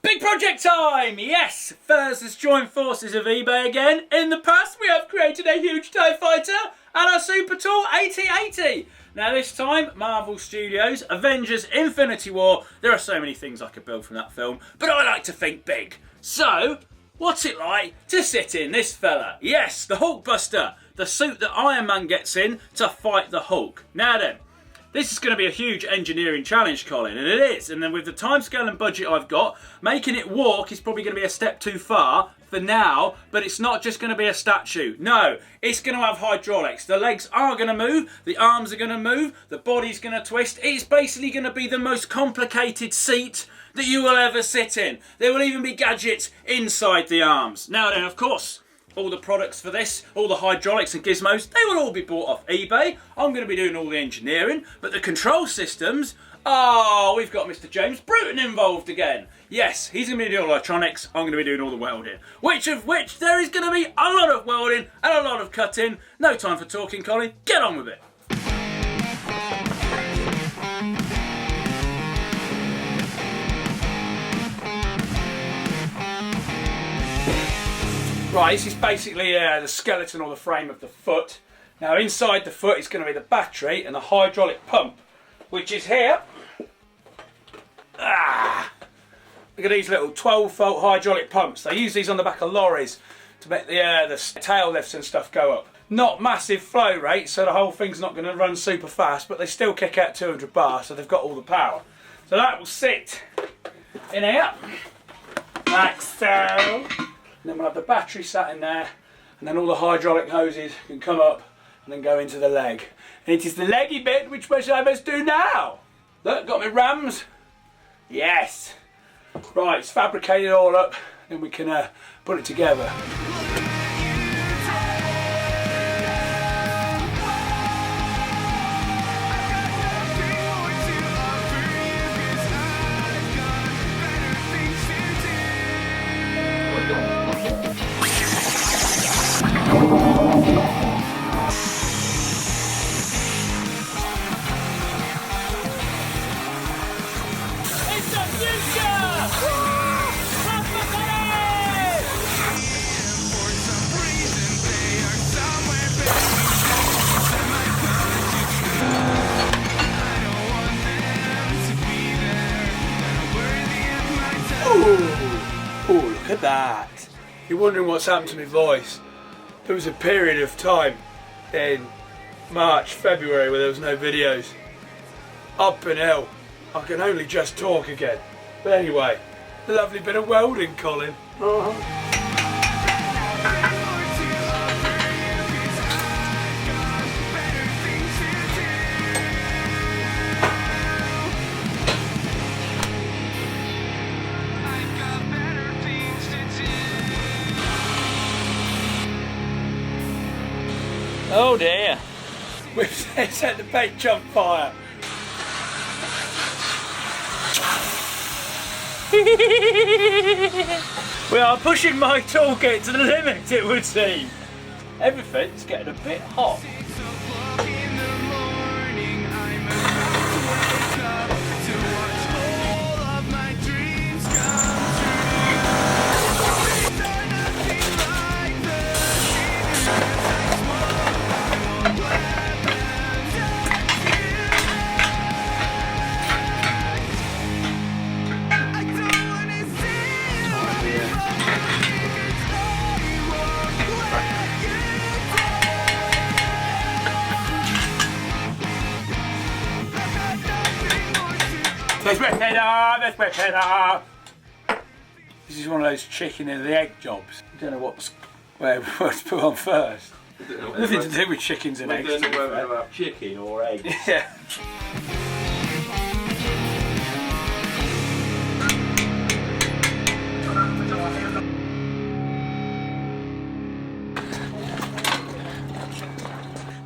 Big project time! Yes! Furs has joined forces with eBay again. In the past we have created a huge TIE fighter and a super tall AT-80. Now this time, Marvel Studios, Avengers Infinity War. There are so many things I could build from that film, but I like to think big. So, what's it like to sit in this fella? Yes, the Hulkbuster, the suit that Iron Man gets in to fight the Hulk. Now then, this is going to be a huge engineering challenge, Colin, and it is. And then with the timescale and budget I've got, making it walk is probably going to be a step too far for now, but it's not just going to be a statue. No, it's going to have hydraulics. The legs are going to move, the arms are going to move, the body's going to twist. It's basically going to be the most complicated seat that you will ever sit in. There will even be gadgets inside the arms. Now then, of course, all the products for this, all the hydraulics and gizmos, they will all be bought off eBay. I'm going to be doing all the engineering, but the control systems, we've got Mr. James Bruton involved again. Yes, he's going to be doing all the electronics, I'm going to be doing all the welding. Which there is going to be a lot of welding and a lot of cutting. No time for talking, Colin, get on with it. Right, this is basically the skeleton or the frame of the foot. Now inside the foot is going to be the battery and the hydraulic pump, which is here. Look at these little 12-volt hydraulic pumps. They use these on the back of lorries to make the tail lifts and stuff go up. Not massive flow rate, so the whole thing's not going to run super fast, but they still kick out 200 bars, so they've got all the power. So that will sit in here, like so. And then we'll have the battery sat in there, and then all the hydraulic hoses can come up and then go into the leg. And it is the leggy bit which I must do now. Look, got my rams. Yes. Right, it's fabricated all up, then we can put it together. Oh, look at that. You're wondering what's happened to my voice. There was a period of time in March, February where there was no videos. Up and ill. I can only just talk again. But anyway, a lovely bit of welding, Colin. Oh dear. We've set the paint on fire. We are pushing my toolkit to the limit, it would seem. Everything's getting a bit hot. Let's rip it up, let's rip it up. This is one of those chicken and the egg jobs. I don't know what to put on first. Nothing to do with chickens and eggs. I don't know whether about chicken or eggs. Yeah.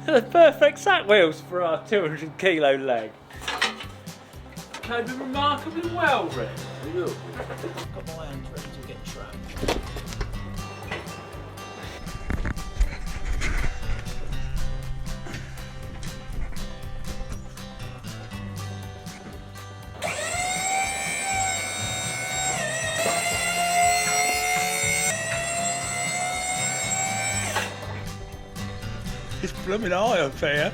The perfect sack wheels for our 200 kilo leg. Came in remarkably well, Rick. Got my hands ready to get trapped. blooming eye up here.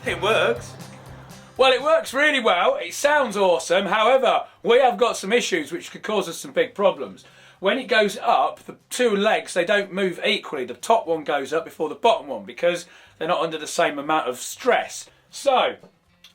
It works. Well, it works really well. It sounds awesome. However, we have got some issues which could cause us some big problems. When it goes up, the two legs, they don't move equally. The top one goes up before the bottom one because they're not under the same amount of stress. So,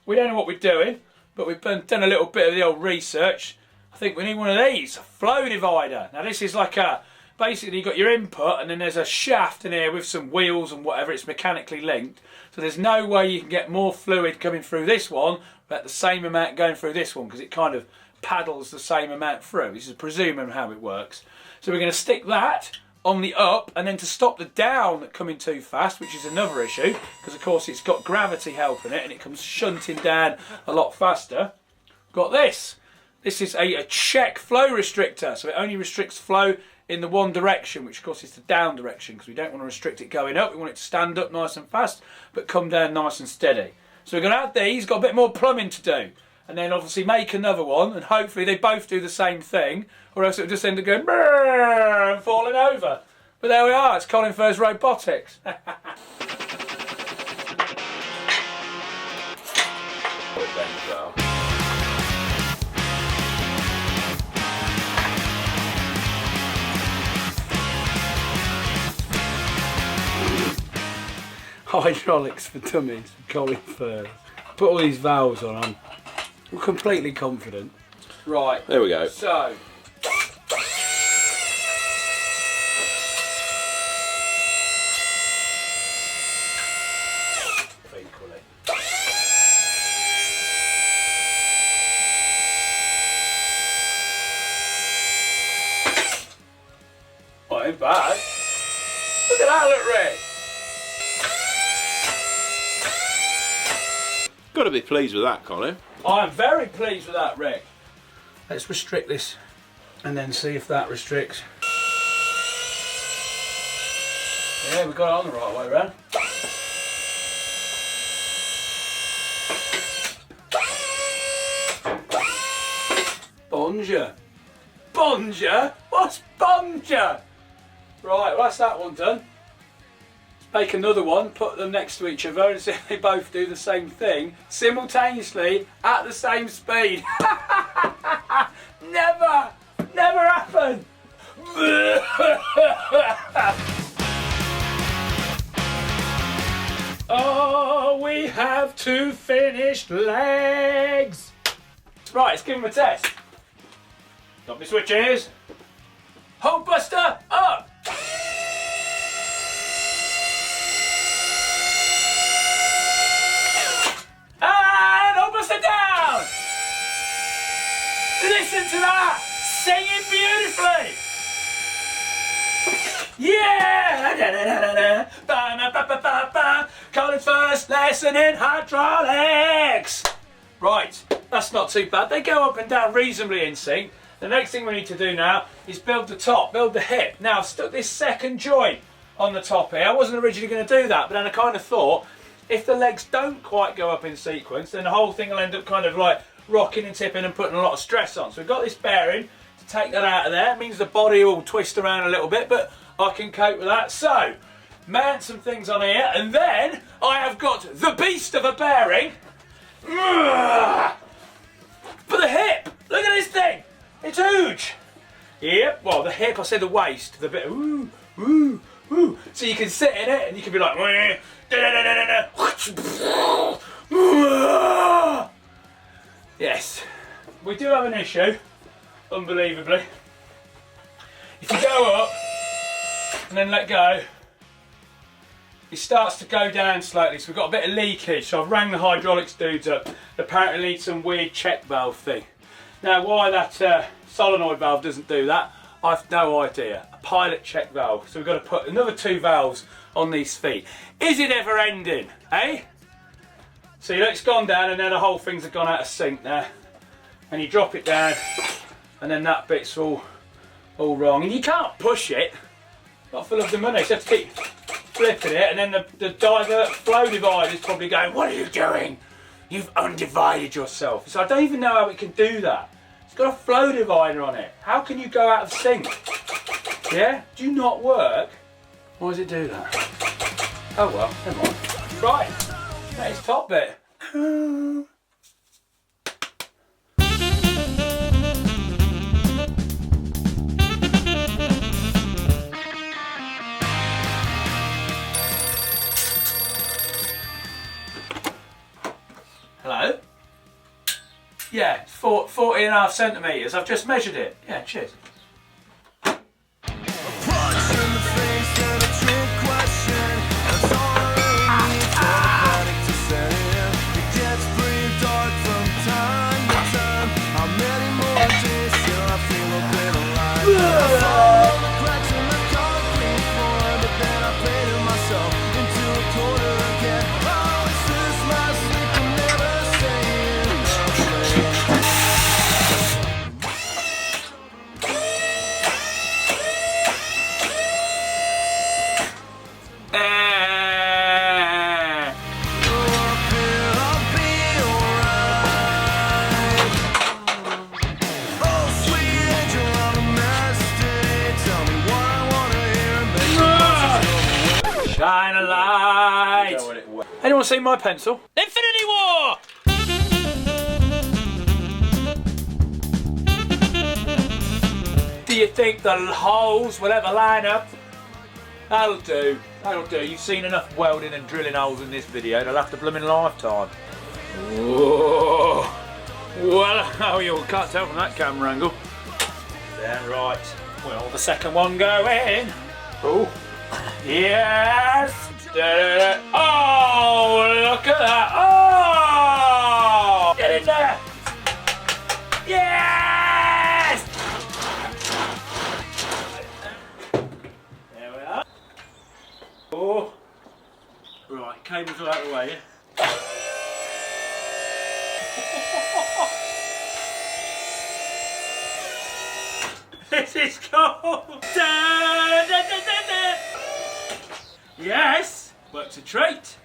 we don't know what we're doing, but we've done a little bit of the old research. I think we need one of these, a flow divider. Now this is like a, basically you've got your input and then there's a shaft in here with some wheels and whatever, it's mechanically linked. So there's no way you can get more fluid coming through this one, but the same amount going through this one because it kind of paddles the same amount through. This is presuming how it works. So we're going to stick that on the up, and then to stop the down coming too fast, which is another issue, because of course it's got gravity helping it and it comes shunting down a lot faster. Got this. This is a check flow restrictor, so it only restricts flow in the one direction, which of course is the down direction, because we don't want to restrict it going up. We want it to stand up nice and fast, but come down nice and steady. So we're going to add these, got a bit more plumbing to do, and then obviously make another one, and hopefully they both do the same thing, or else it'll just end up going brrr and falling over. But there we are, it's colinfurze robotics. Hydraulics for dummies, for colinfurze. Put all these valves on, I'm completely confident. Right, there we go. So, well, ain't bad. Look at that, look, Ray. Got to be pleased with that, Colin. I am very pleased with that, Rick. Let's restrict this and then see if that restricts. Yeah, we got it on the right way round. Bonja. Bonja? What's bonja? Right, well that's that one done. Make another one, put them next to each other and see if they both do the same thing simultaneously at the same speed. Never happen. Oh, we have two finished legs. Right, let's give them a test. Got my switches. Hulkbuster up. Listen to that! Singing beautifully! Yeah! Colin's first lesson in hydraulics! Right, that's not too bad. They go up and down reasonably in sync. The next thing we need to do now is build the top, build the hip. Now, I've stuck this second joint on the top here. I wasn't originally going to do that, but then I kind of thought, if the legs don't quite go up in sequence, then the whole thing will end up kind of like rocking and tipping and putting a lot of stress on. So we've got this bearing to take that out of there. It means the body will twist around a little bit, but I can cope with that. So, mount some things on here, and then I have got the beast of a bearing for the hip. Look at this thing. It's huge. Yep, well, the hip, I say the waist, the bit, ooh. So you can sit in it and you can be like, yes, we do have an issue, unbelievably. If you go up and then let go, it starts to go down slightly, so we've got a bit of leakage. So I've rang the hydraulics dudes up. Apparently need some weird check valve thing. Now why that solenoid valve doesn't do that, I've no idea. A pilot check valve. So we've got to put another 2 valves on these feet. Is it ever ending, eh? See, look, it's gone down and then the whole thing's gone out of sync there. And you drop it down and then that bit's all wrong. And you can't push it, not for love of the money. So you have to keep flipping it, and then the flow divider is probably going, what are you doing? You've undivided yourself. So I don't even know how it can do that. It's got a flow divider on it. How can you go out of sync? Yeah? Do you not work? Why does it do that? Oh well, never mind. Right, that is top bit. Hello? Yeah, it's 40.5 centimetres. I've just measured it. Yeah, cheers. Shine a light! Anyone seen my pencil? Infinity War! Do you think the holes will ever line up? That'll do. That'll do. You've seen enough welding and drilling holes in this video. They'll have to blooming lifetime. Whoa! Well, oh, you can't tell from that camera angle. Then right. Well, the second one going. Oh. Yes! Da-da-da. Oh, look at that! Oh! Get in there! Yes! There we are. Oh. Right, cables are out of the way, yeah? This is cool! Da, da, da, da, da. Yes! Works a treat!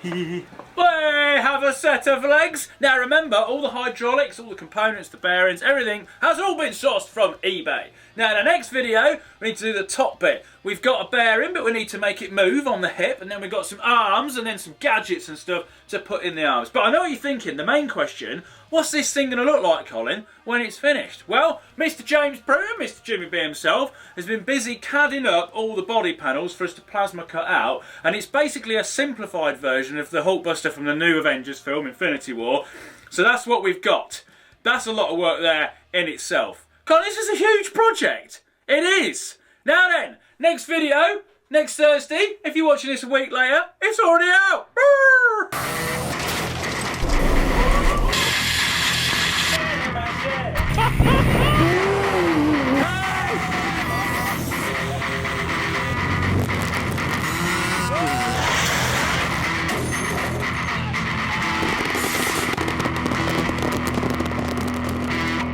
We have a set of legs. Now remember, all the hydraulics, all the components, the bearings, everything has all been sourced from eBay. Now in the next video, we need to do the top bit. We've got a bearing, but we need to make it move on the hip, and then we've got some arms and then some gadgets and stuff to put in the arms. But I know what you're thinking, the main question, what's this thing going to look like, Colin, when it's finished? Well, Mr. James Brewer, Mr. Jimmy B himself, has been busy CADing up all the body panels for us to plasma cut out, and it's basically a simplified version of the Hulkbuster from the new Avengers film, Infinity War. So that's what we've got. That's a lot of work there in itself. Colin, this is a huge project. It is. Now then, next video, next Thursday. If you're watching this a week later, it's already out.